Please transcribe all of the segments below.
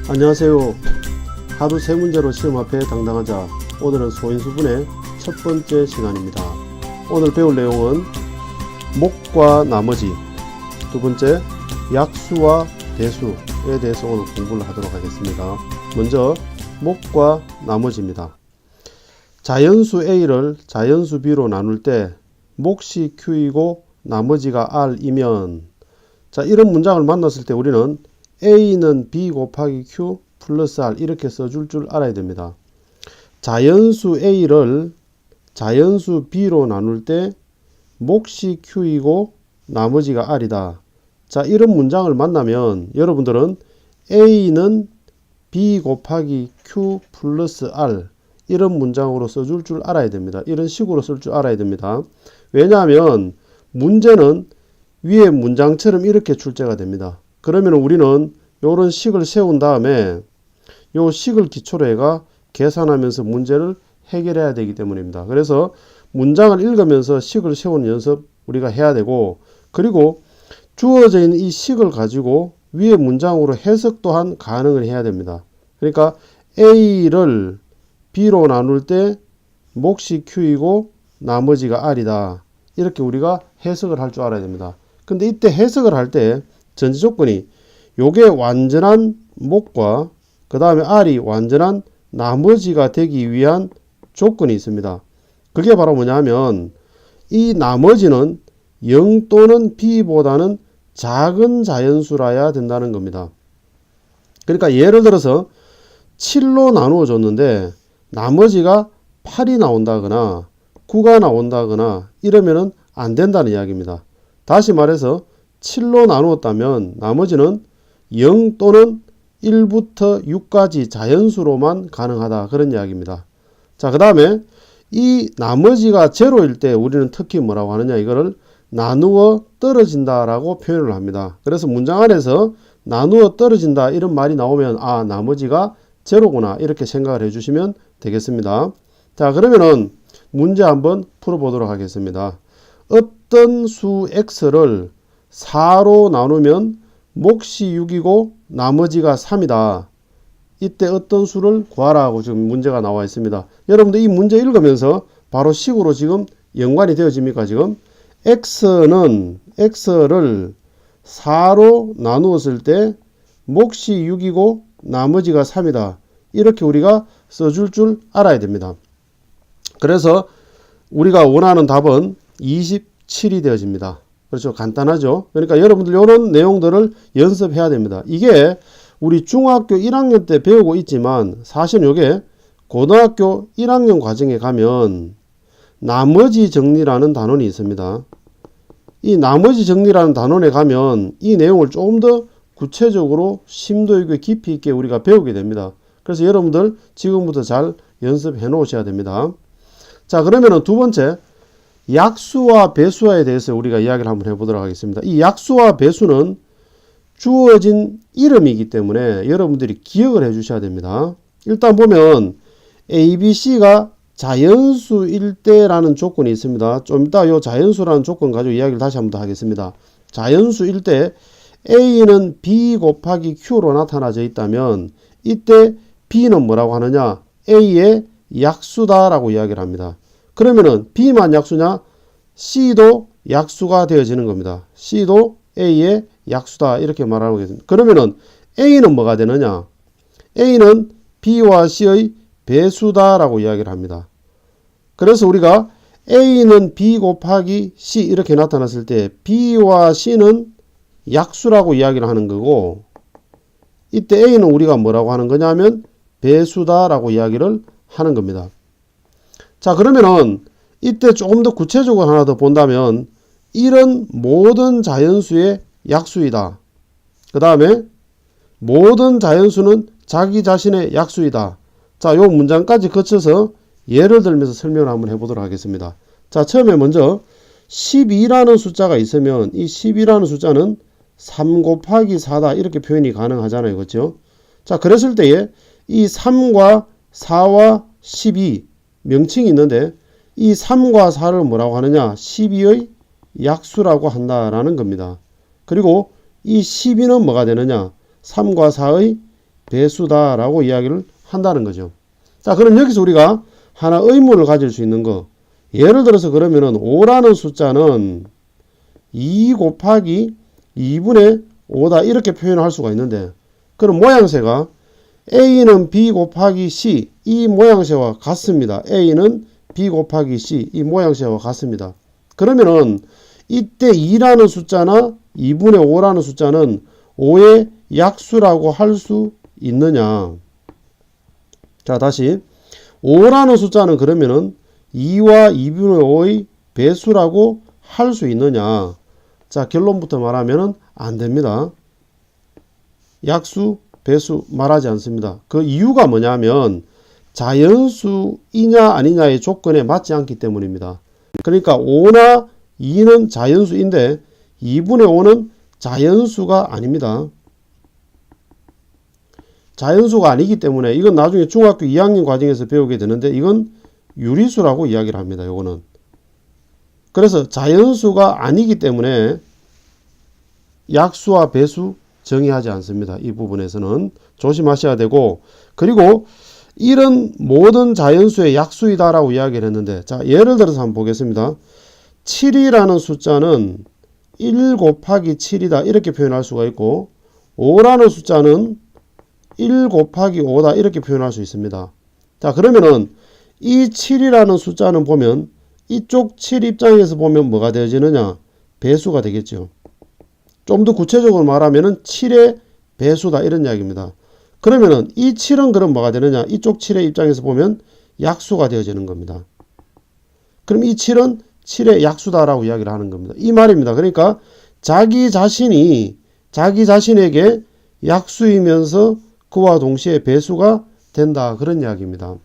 안녕하세요. 하루 세 문제로 시험 앞에 당당하자. 오늘은 소인수분의 첫 번째 시간입니다. 오늘 배울 내용은 목과 나머지, 두 번째 약수와 대수에 대해서 오늘 공부를 하도록 하겠습니다. 먼저 목과 나머지입니다. 자연수 A를 자연수 B로 나눌 때 몫이 Q이고 나머지가 R이면, 자, 이런 문장을 만났을 때 우리는 A는 B 곱하기 Q 플러스 R 이렇게 써줄 줄 알아야 됩니다. 자연수 A를 자연수 B로 나눌 때 몫이 Q이고 나머지가 R이다. 자, 이런 문장을 만나면 여러분들은 A는 B 곱하기 Q 플러스 R 이런 문장으로 써줄 줄 알아야 됩니다. 이런 식으로 쓸 줄 알아야 됩니다. 왜냐하면 문제는 위에 문장처럼 이렇게 출제가 됩니다. 그러면 우리는 이런 식을 세운 다음에 이 식을 기초로 해가 계산하면서 문제를 해결해야 되기 때문입니다. 그래서 문장을 읽으면서 식을 세우는 연습 우리가 해야 되고, 그리고 주어져 있는 이 식을 가지고 위에 문장으로 해석 또한 가능을 해야 됩니다. 그러니까 A를 B로 나눌 때 몫이 Q이고 나머지가 R이다. 이렇게 우리가 해석을 할 줄 알아야 됩니다. 근데 이때 해석을 할 때 전제 조건이 요게 완전한 목과 그 다음에 R이 완전한 나머지가 되기 위한 조건이 있습니다. 그게 바로 뭐냐 하면 이 나머지는 0 또는 B보다는 작은 자연수라야 된다는 겁니다. 그러니까 예를 들어서 7로 나누어 줬는데 나머지가 8이 나온다거나 9가 나온다거나 이러면은 안 된다는 이야기입니다. 다시 말해서 7로 나누었다면 나머지는 0 또는 1부터 6까지 자연수로만 가능하다, 그런 이야기입니다. 자, 그 다음에 이 나머지가 제로일 때 우리는 특히 뭐라고 하느냐, 이거를 나누어 떨어진다 라고 표현을 합니다. 그래서 문장 안에서 나누어 떨어진다 이런 말이 나오면 아, 나머지가 제로구나 이렇게 생각을 해주시면 되겠습니다. 자, 그러면은 문제 한번 풀어보도록 하겠습니다. 어떤 수 x를 4로 나누면 몫이 6이고 나머지가 3이다. 이때 어떤 수를 구하라고 지금 문제가 나와 있습니다. 여러분들 이 문제 읽으면서 바로 식으로 지금 연관이 되어집니까? 지금 x는 x를 4로 나누었을 때 몫이 6이고 나머지가 3이다. 이렇게 우리가 써줄 줄 알아야 됩니다. 그래서 우리가 원하는 답은 27이 되어집니다. 그렇죠. 간단하죠. 그러니까 여러분들 이런 내용들을 연습해야 됩니다. 이게 우리 중학교 1학년 때 배우고 있지만 사실은 이게 고등학교 1학년 과정에 가면 나머지 정리라는 단원이 있습니다. 이 나머지 정리라는 단원에 가면 이 내용을 조금 더 구체적으로 심도 있고 깊이 있게 우리가 배우게 됩니다. 그래서 여러분들 지금부터 잘 연습해 놓으셔야 됩니다. 자, 그러면은 두 번째 약수와 배수에 대해서 우리가 이야기를 한번 해보도록 하겠습니다. 이 약수와 배수는 주어진 이름이기 때문에 여러분들이 기억을 해 주셔야 됩니다. 일단 보면 A, B, C가 자연수일 때라는 조건이 있습니다. 좀 이따 이 자연수라는 조건 가지고 이야기를 다시 한번 더 하겠습니다. 자연수일 때 A는 B 곱하기 Q로 나타나져 있다면 이때 B는 뭐라고 하느냐? A의 약수다라고 이야기를 합니다. 그러면은 B만 약수냐? C도 약수가 되어지는 겁니다. C도 A의 약수다 이렇게 말하고 계십니다. 그러면은 A는 뭐가 되느냐? A는 B와 C의 배수다라고 이야기를 합니다. 그래서 우리가 A는 B 곱하기 C 이렇게 나타났을 때 B와 C는 약수라고 이야기를 하는 거고, 이때 A는 우리가 뭐라고 하는 거냐면 배수다라고 이야기를 하는 겁니다. 자, 그러면은 이때 조금 더 구체적으로 하나 더 본다면 이런 모든 자연수의 약수이다. 그 다음에 모든 자연수는 자기 자신의 약수이다. 자, 요 문장까지 거쳐서 예를 들면서 설명을 한번 해보도록 하겠습니다. 자, 처음에 먼저 12라는 숫자가 있으면 이 12라는 숫자는 3 곱하기 4다 이렇게 표현이 가능하잖아요. 그렇죠? 자, 그랬을 때에 이 3과 4와 12 명칭이 있는데 이 3과 4를 뭐라고 하느냐? 12의 약수라고 한다라는 겁니다. 그리고 이 12는 뭐가 되느냐? 3과 4의 배수다 라고 이야기를 한다는 거죠. 자, 그럼 여기서 우리가 하나 의문을 가질 수 있는 거, 예를 들어서 그러면은 5라는 숫자는 2 곱하기 2분의 5다 이렇게 표현할 수가 있는데, 그럼 모양새가 A는 B 곱하기 C 이 모양새와 같습니다. A는 B 곱하기 C 이 모양새와 같습니다. 그러면은 이때 2라는 숫자나 2분의 5라는 숫자는 5의 약수라고 할 수 있느냐. 자, 다시 5라는 숫자는 그러면은 2와 2분의 5의 배수라고 할 수 있느냐. 자, 결론부터 말하면은 안 됩니다. 약수, 배수 말하지 않습니다. 그 이유가 뭐냐면 자연수이냐 아니냐의 조건에 맞지 않기 때문입니다. 그러니까 5나 2는 자연수인데 2분의 5는 자연수가 아닙니다. 자연수가 아니기 때문에 이건 나중에 중학교 2학년 과정에서 배우게 되는데 이건 유리수라고 이야기를 합니다. 요거는. 그래서 자연수가 아니기 때문에 약수와 배수 정의하지 않습니다. 이 부분에서는 조심하셔야 되고, 그리고 이런 모든 자연수의 약수이다 라고 이야기를 했는데, 자, 예를 들어서 한번 보겠습니다. 7이라는 숫자는 1 곱하기 7이다 이렇게 표현할 수가 있고, 5라는 숫자는 1 곱하기 5다 이렇게 표현할 수 있습니다. 자, 그러면은 이 7이라는 숫자는 보면 이쪽 7 입장에서 보면 뭐가 되어지느냐? 배수가 되겠죠. 좀 더 구체적으로 말하면은 7의 배수다 이런 이야기입니다. 그러면은 이 7은 그럼 뭐가 되느냐? 이쪽 7의 입장에서 보면 약수가 되어지는 겁니다. 그럼 이 7은 7의 약수다라고 이야기를 하는 겁니다. 이 말입니다. 그러니까 자기 자신이 자기 자신에게 약수이면서 그와 동시에 배수가 된다 그런 이야기입니다.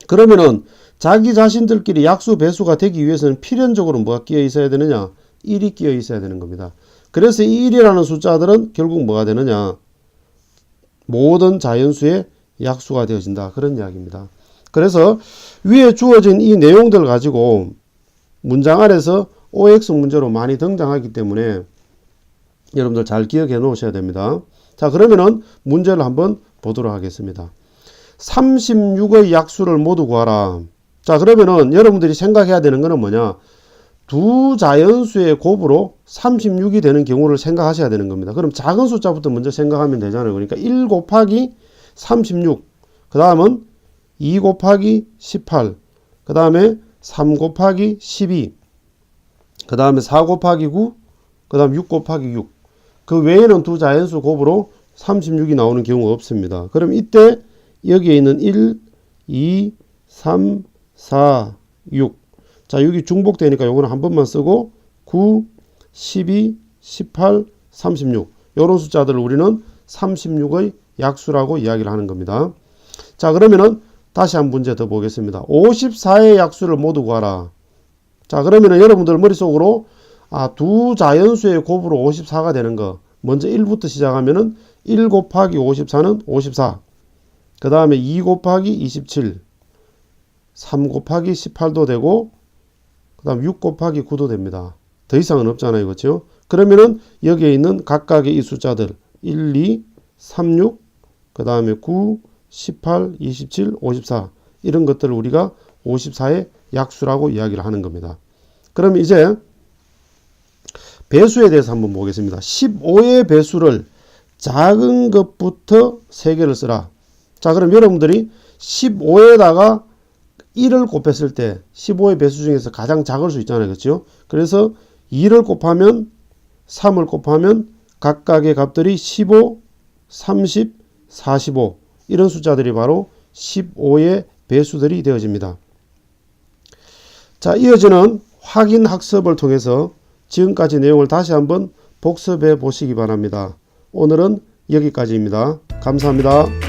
그러면은 자기 자신들끼리 약수 배수가 되기 위해서는 필연적으로 뭐가 끼어 있어야 되느냐? 1이 끼어 있어야 되는 겁니다. 그래서 이 1이라는 숫자들은 결국 뭐가 되느냐? 모든 자연수의 약수가 되어진다. 그런 이야기입니다. 그래서 위에 주어진 이 내용들 가지고 문장 안에서 OX 문제로 많이 등장하기 때문에 여러분들 잘 기억해 놓으셔야 됩니다. 자, 그러면은 문제를 한번 보도록 하겠습니다. 36의 약수를 모두 구하라. 자, 그러면은 여러분들이 생각해야 되는 거는 뭐냐? 두 자연수의 곱으로 36이 되는 경우를 생각하셔야 되는 겁니다. 그럼 작은 숫자부터 먼저 생각하면 되잖아요. 그러니까 1 곱하기 36, 그 다음은 2 곱하기 18, 그 다음에 3 곱하기 12, 그 다음에 4 곱하기 9, 그 다음 6 곱하기 6. 그 외에는 두 자연수 곱으로 36이 나오는 경우가 없습니다. 그럼 이때 여기에 있는 1, 2, 3, 4, 6. 자, 여기 중복되니까 요거는 한 번만 쓰고 9, 12, 18, 36 요런 숫자들을 우리는 36의 약수라고 이야기를 하는 겁니다. 자, 그러면은 다시 한 문제 더 보겠습니다. 54의 약수를 모두 구하라. 자, 그러면은 여러분들 머릿속으로 두 자연수의 곱으로 54가 되는 거 먼저 1부터 시작하면은 1 곱하기 54는 54, 그 다음에 2 곱하기 27, 3 곱하기 18도 되고 그 다음 6 곱하기 9도 됩니다. 더 이상은 없잖아요. 그렇죠? 그러면은 여기에 있는 각각의 이 숫자들 1, 2, 3, 6, 그 다음에 9, 18, 27, 54 이런 것들을 우리가 54의 약수라고 이야기를 하는 겁니다. 그럼 이제 배수에 대해서 한번 보겠습니다. 15의 배수를 작은 것부터 3개를 쓰라. 자, 그럼 여러분들이 15에다가 1을 곱했을 때 15의 배수 중에서 가장 작을 수 있잖아요. 그렇죠? 그래서 2를 곱하면 3을 곱하면 각각의 값들이 15, 30, 45 이런 숫자들이 바로 15의 배수들이 되어집니다. 자, 이어지는 확인 학습을 통해서 지금까지 내용을 다시 한번 복습해 보시기 바랍니다. 오늘은 여기까지입니다. 감사합니다.